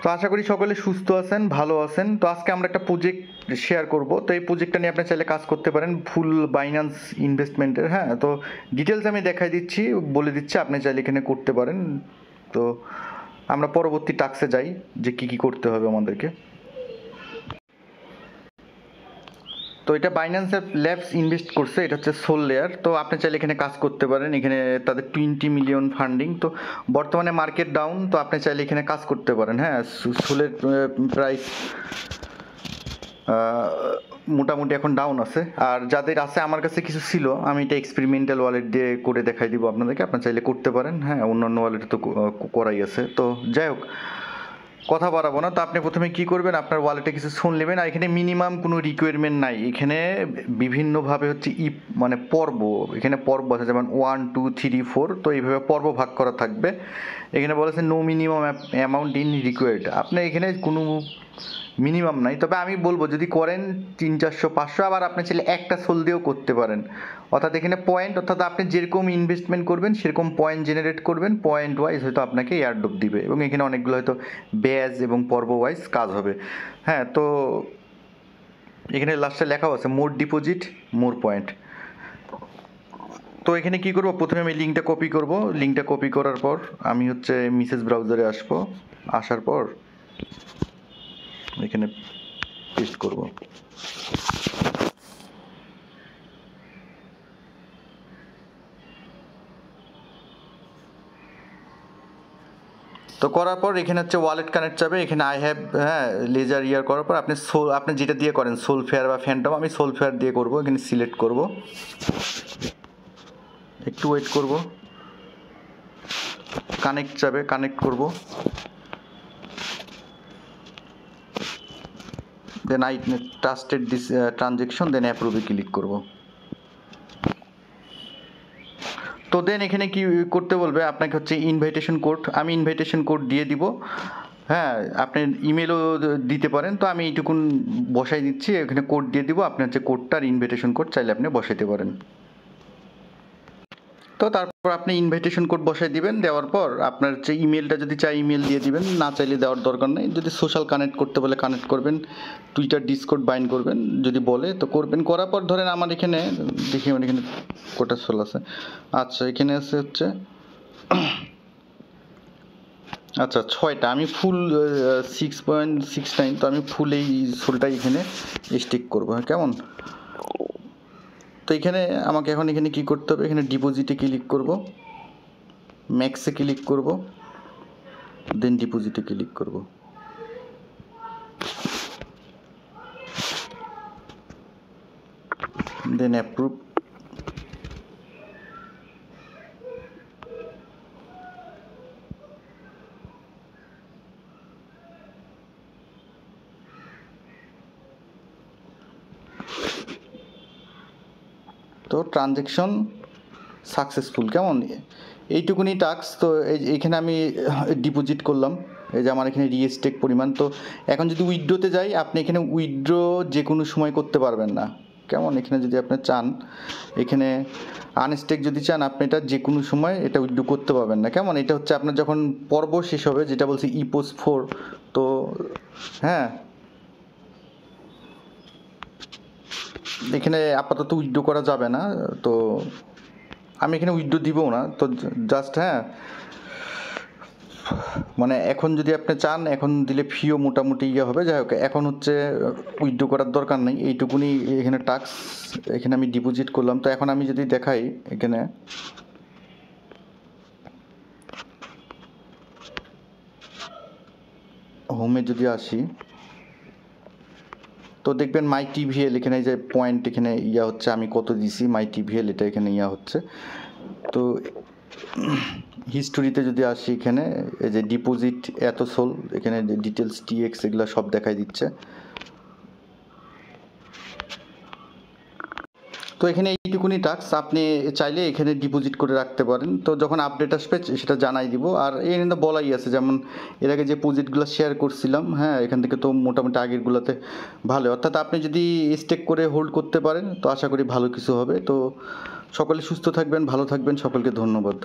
তো আশা করি সকলে সুস্থ আছেন, ভালো আছেন। তো আজকে আমরা একটা প্রজেক্ট শেয়ার করব। তো এই প্রজেক্টটা নিয়ে আপনি চাইলে কাজ করতে পারেন ফুল বাইন্যান্স ইনভেস্টমেন্টের। হ্যাঁ, তো ডিটেলস আমি দেখাই দিচ্ছি, বলে দিচ্ছি, আপনি চাইলে এখানে করতে পারেন। তো আমরা পরবর্তী টাস্কে যাই যে কি কি করতে হবে আমাদেরকে। তো এটা বাইন্যান্সের ল্যাবস ইনভেস্ট করছে, এটা হচ্ছে সোল লেয়ার। তো আপনি চাইলে এখানে কাজ করতে পারেন। এখানে তাদের 20 মিলিয়ন ফান্ডিং। তো বর্তমানে মার্কেট ডাউন, তো আপনি চাইলে এখানে কাজ করতে পারেন। হ্যাঁ, সোলের প্রাইস মোটামুটি এখন ডাউন আছে। আর যাদের আছে, আমার কাছে কিছু ছিল, আমি এটা এক্সপেরিমেন্টাল ওয়ালেট দিয়ে করে দেখাই দিব আপনাদেরকে, আপনার চাইলে করতে পারেন। হ্যাঁ, অন্যান্য ওয়ালেটে তো করাই আছে। তো যাই হোক, কথা বাড়াবো না। তো আপনি প্রথমে কি করবেন, আপনার ওয়ালেটে কিছু সোল নেবেন। আর এখানে মিনিমাম কোনো রিকোয়ারমেন্ট নাই। এখানে বিভিন্নভাবে হচ্ছে মানে পর্ব, এখানে পর্ব আছে, যেমন 1 2 3 4। তো এইভাবে পর্ব ভাগ করা থাকবে। এখানে বলেছে no minimum amount in required. আপনি এখানে কোনো মিনিমাম নাই, তবে আমি বলবো যদি করেন 300 400 500। আবার আপনি চাইলে একটা সোল দিয়েও করতে পারেন। অর্থাৎ এখানে পয়েন্ট, অর্থাৎ আপনি যেরকম ইনভেস্টমেন্ট করবেন সেরকম পয়েন্ট জেনারেট করবেন। পয়েন্ট ওয়াইজ হয়তো আপনাকে এয়ারড্রপ দিবে, এবং এখানে অনেকগুলো হয়তো ব্যাজ এবং পর্ব ওয়াইজ কাজ হবে। হ্যাঁ, তো এখানে লাস্টে লেখাও আছে মোর ডিপোজিট মোর পয়েন্ট। তো এখানে কি করব, প্রথমে আমি লিঙ্কটা কপি করব। লিঙ্কটা কপি করার পর আমি হচ্ছে মেসেজ ব্রাউজারে আসবো। আসার পর এখানে পেস্ট করব। তো করার পর এখানে হচ্ছে ওয়ালেট কানেক্ট যাবে। এখানে আই হ্যাভ, হ্যাঁ, লেজার ইয়ার করার পর আপনি যেটা দিয়ে করেন, সোল ফেয়ার বা ফ্যান্টম, আমি সোল ফেয়ার দিয়ে করব। এখানে সিলেক্ট করব, একটু ওয়েট করব, কানেক্ট যাবে, কানেক্ট করব। Then I trusted this transaction, then অ্যাপ্রুভে ক্লিক করব। তো দেন এখানে কি করতে বলবে, আপনাকে হচ্ছে ইনভাইটেশন কোড, আমি ইনভাইটেশন কোড দিয়ে দিব। হ্যাঁ, আপনি ইমেলও দিতে পারেন। তো আমি এইটুকুন বসাই দিচ্ছি, এখানে কোড দিয়ে দিব। আপনি হচ্ছে কোডটার ইনভাইটেশন কোড চাইলে আপনি বসাইতে পারেন। তো তারপর আপনি ইনভাইটেশন কোড বসাই দিবেন। দেওয়ার পর আপনার যে ইমেলটা যদি চাই ইমেল দিয়ে দিবেন, না চাইলে দেওয়ার দরকার নেই। যদি সোশ্যাল কানেক্ট করতে বলে কানেক্ট করবেন, টুইটার ডিসকর্ড বাইন্ড করবেন যদি বলে তো করবেন। করার পর ধরেন আমার এখানে দেখি, আমার এখানে কোটা সোল আছে। আচ্ছা, এখানে আছে হচ্ছে আচ্ছা 6টা, আমি ফুল 6.69। তো আমি ফুল এই সোলটাই এখানে স্টিক করবো। কেমন? তো এখানে আমাকে এখন এখানে কি করতে হবে, এখানে ডিপোজিটে ক্লিক করব, ম্যাক্সে ক্লিক করব, দেন ডিপোজিটে ক্লিক করব। দেন অ্যাপ্রুভ। তো ট্রানজ্যাকশন সাকসেসফুল। কেমন? এইটুকুনি টাস্ক। তো এইখানে আমি ডিপোজিট করলাম, এই যে আমার এখানে রিস্টেক পরিমাণ। তো এখন যদি উইথড্রোতে যাই, আপনি এখানে উইথড্রো যে কোনো সময় করতে পারবেন না। কেমন? এখানে যদি আপনি চান, এখানে আনস্টেক যদি চান, আপনি এটা যে কোনো সময় এটা উইথড্রো করতে পারবেন না। কেমন? এটা হচ্ছে আপনার যখন পর্ব শেষ হবে, যেটা বলছি ইপোস 4। তো হ্যাঁ, এখানে আপাতত উইথড্রো করা যাবে না। তো আমি এখানে উইথড্রো দিবও না। তো জাস্ট, হ্যাঁ, মানে এখন যদি আপনি চান, এখন দিলে ফিও মোটামুটি ইয়ে হবে। যাই হোক, এখন হচ্ছে উইথড্রো করার দরকার নেই। এইটুকুনি এখানে টাস্ক। এখানে আমি ডিপোজিট করলাম। তো এখন আমি যদি দেখাই, এখানে হোমে যদি আসি, তো দেখবেন মাই টিভিএল, এখানে যে পয়েন্ট এখানে ইয়া হচ্ছে, আমি কত দিছি মাই টিভিএল, এটা এখানে ইয়া হচ্ছে। তো হিস্টোরিতে যদি আসি, এখানে এই যে ডিপোজিট এত সোল, এখানে ডিটেলস টিএক্স এগুলো সব দেখাই দিচ্ছে। তো এখানে এইটুকুনি টাস্ক, আপনি চাইলে এখানে ডিপোজিট করে রাখতে পারেন। তো যখন আপডেট আসবে সেটা জানাই দিব। আর এই কিন্তু বলাই আছে, যেমন এর আগে যে প্রজেক্টগুলো শেয়ার করছিলাম, হ্যাঁ, এখান থেকে তো মোটামুটি আগেরগুলোতে ভালো। অর্থাৎ আপনি যদি স্টেক করে হোল্ড করতে পারেন, তো আশা করি ভালো কিছু হবে। তো সকলে সুস্থ থাকবেন, ভালো থাকবেন, সকলকে ধন্যবাদ।